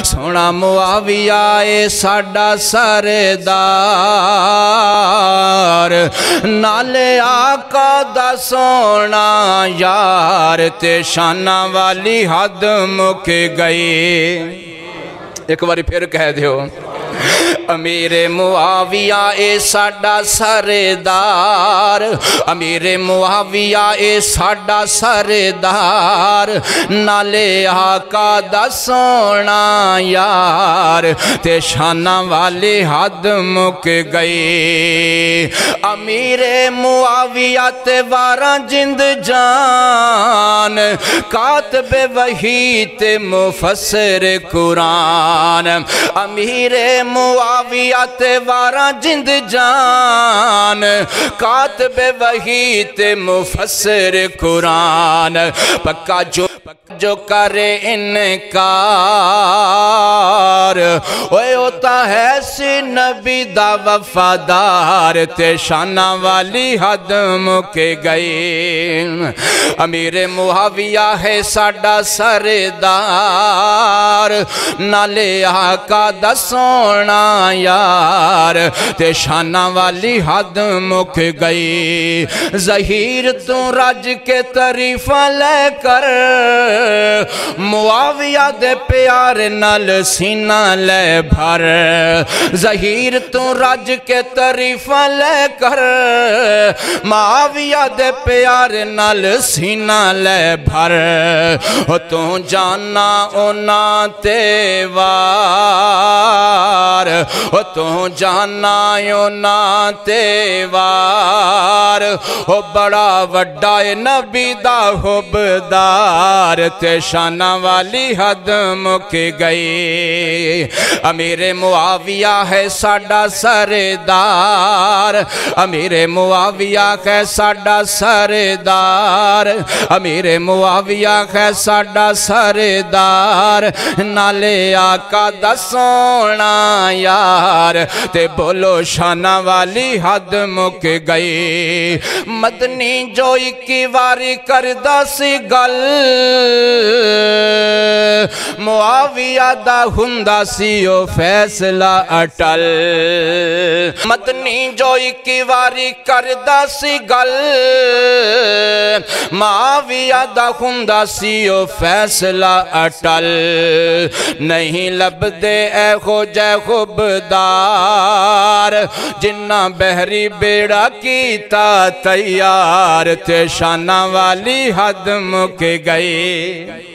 सोना मुआविया ए साडा सरदार, नाले आका दा सोना यार, ते शाना वाली हद मुक गई। एक बारी फिर कह दियो, अमीरे मुआविया ए साडा सरदार, अमीरे मुआविया ए साडा सरदार, नाले आका दा सोना यार, ते शाना वाली हद मुक गई। अमीरे मुआविया ते वारा जिंद जान, कातबे वही ते मुफस्सिर कुरान। अमीरे मुआविया ते वारा जिंद जान, कातबे वही ते मुफस्सिर कुरान। पक्का जो करे इनकार, ओए होता है सी नबी दा वफादार, ते शाना वाली हद मुक गई। अमीरे मुआविया है साडा सरदार, नाले आका दा सोना यार, ते शाना वाली हद मुक गई। ज़हीर तू रज के तरीफा लेकर, मुआविया दे प्यार नल सीना ले भर। ज़हीर तू रज के तरीफा लेकर, मुआविया दे प्यार नल सीना ले भर। हो तू जाना ओना ते वार, हो तू जाना ओना ते वार। हो बड़ा वड्डा ए नबी दा हुबदार, ते शाना वाली हद मुक गई। अमीरे मुआविया है साडा सरदार, अमीरे मुआविया है साडा सरदार, अमीरे मुआविया है साडा सरदार, नाले आका दा सोना यार, ते बोलो शाना वाली हद मुक गई। मदनी जो इक्की वारी करदा सी गल, मुआविया दा हुंदा सी ओ फैसला अटल। मदनी जो इक्की वारी करदा सी गल, मुआविया दा हुंदा सी ओ फैसला अटल। नहीं लभदे ऐहो जै खुबदार, जिन्ना बहरी बेड़ा कीता तैयार, ते शाना वाली हद मुक गई।